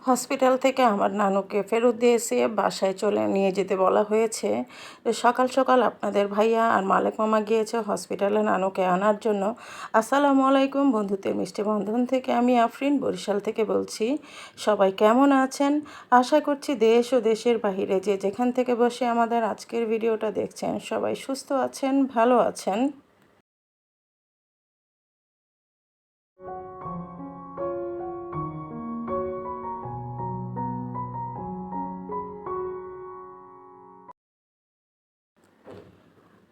Hospital থেকে আমার নানুকে ফেরত দিয়ে এসে বাসায় নিয়ে যেতে বলা হয়েছে। তো সকাল সকাল আপনাদের ভাইয়া আর মালেক মামা গিয়েছে হসপিটালে নানুকে আনার জন্য। আসসালামু আলাইকুম, বন্ধুত্বের মিষ্টি বন্ধন থেকে আমি আফরিন বরিশাল থেকে বলছি। সবাই কেমন আছেন? আশা করছি দেশ ও দেশের বাহিরে যে যেখান থেকে বসে আমাদের আজকের ভিডিওটা দেখছেন সবাই সুস্থ আছেন, ভালো আছেন।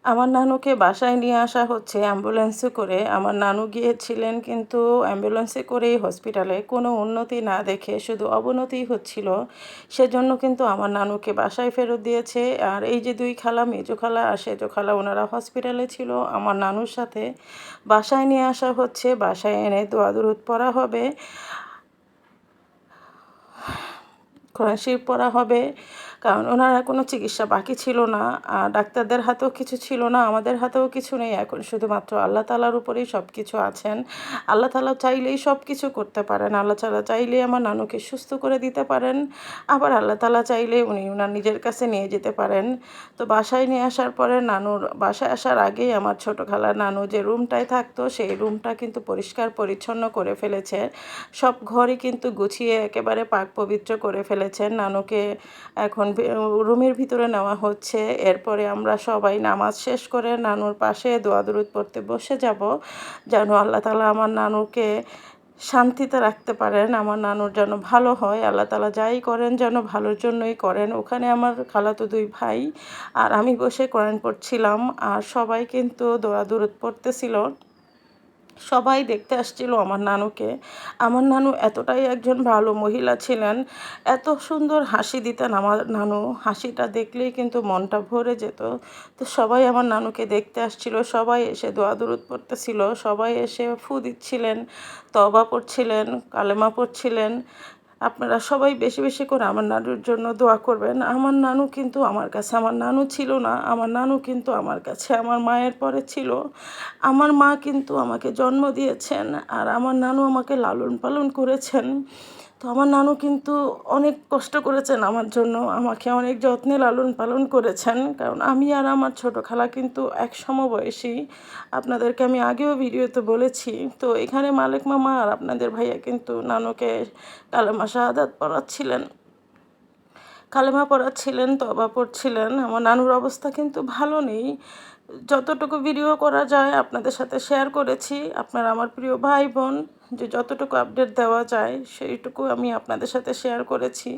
আমার নানুকে বাসায় নিয়ে আসা হচ্ছে অ্যাম্বুলেন্সে করে। আমার নানু গিয়েছিলেন কিন্তু অ্যাম্বুলেন্সে করেই হসপিটালে, কোনো উন্নতি না দেখে শুধু অবনতিই হচ্ছিল। সেজন্য কিন্তু আমার নানুকে বাসায় ফেরত দিয়েছে। আর এই যে দুই খালা, মেজো খালা আর সেজো খালা, ওনারা হসপিটালে ছিল আমার নানুর সাথে। বাসায় নিয়ে আসা হচ্ছে, বাসায় এনে দোয়া দরুদ পড়া হবে, কোরআন শরীফ পড়া হবে। কারণ ওনারা কোনো চিকিৎসা বাকি ছিল না, আর ডাক্তারদের হাতেও কিছু ছিল না, আমাদের হাতেও কিছু নেই। এখন শুধুমাত্র আল্লাহ তাআলার উপরেই সব কিছু আছেন। আল্লাহ তাআলা চাইলেই সব কিছু করতে পারেন। আল্লাহ তাআলা চাইলেই আমার নানুকে সুস্থ করে দিতে পারেন। আবার আল্লাহ তাআলা চাইলে উনি ওনার নিজের কাছে নিয়ে যেতে পারেন। তো বাসায় নিয়ে আসার পরে নানুর বাসায় আসার আগেই আমার ছোটো খালার নানু যে রুমটায় থাকতো সেই রুমটা কিন্তু পরিষ্কার পরিচ্ছন্ন করে ফেলেছে। সব ঘরই কিন্তু গুছিয়ে একেবারে পাক পবিত্র করে ফেলেছেন। নানুকে এখন রুমের ভিতরে নেওয়া হচ্ছে। এরপরে আমরা সবাই নামাজ শেষ করে নানুর পাশে দোয়া দরুদ পড়তে বসে যাব, যেন আল্লাহ তাআলা আমার নানুকে শান্তিতে রাখতে পারেন, আমার নানুর যেন ভালো হয়। আল্লাহ তাআলা যাই করেন যেন ভালোর জন্যই করেন। ওখানে আমার খালাতো দুই ভাই আর আমি বসে কোরআন পড়ছিলাম, আর সবাই কিন্তু দোয়া দরুদ পড়তেছিল। সবাই দেখতে আসছিল আমার নানুকে। আমার নানু এতটাই একজন ভালো মহিলা ছিলেন, এত সুন্দর হাসি দিতেন আমার নানু, হাসিটা দেখলেই কিন্তু মনটা ভরে যেত। তো সবাই আমার নানুকে দেখতে আসছিল, সবাই এসে দোয়া দরুদ পড়তেছিল, সবাই এসে ফু দিচ্ছিলেন, তওবা পড়ছিলেন, কালেমা পড়ছিলেন। আপনারা সবাই বেশি বেশি করে আমার নানুর জন্য দোয়া করবেন। আমার নানু কিন্তু আমার কাছে আমার নানু ছিল না, আমার নানু কিন্তু আমার কাছে আমার মায়ের পরে ছিল। আমার মা কিন্তু আমাকে জন্ম দিয়েছেন, আর আমার নানু আমাকে লালন পালন করেছেন। তো আমার নানু কিন্তু অনেক কষ্ট করেছেন আমার জন্য, আমাকে অনেক যত্নে লালন পালন করেছেন। কারণ আমি আর আমার ছোটো খালা কিন্তু এক সমবয়সী, আপনাদেরকে আমি আগেও ভিডিওতে বলেছি। তো এখানে মালেক মামা আর আপনাদের ভাইয়া কিন্তু নানুকে কালেমা শাহাদাত পড়াচ্ছিলেন, কালেমা পড়াচ্ছিলেন, তওবা পড়ছিলেন। আমার নানুর অবস্থা কিন্তু ভালো নেই। যতটুকু ভিডিও করা যায় আপনাদের সাথে শেয়ার করেছি। আপনারা আমার প্রিয় ভাই বোন, যে যতটুকু আপডেট দেওয়া যায় সেইটুকু আমি আপনাদের সাথে শেয়ার করেছি।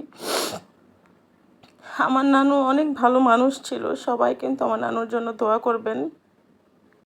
আমার নানু অনেক ভালো মানুষ ছিল, সবাই কিন্তু আমার নানুর জন্য দোয়া করবেন।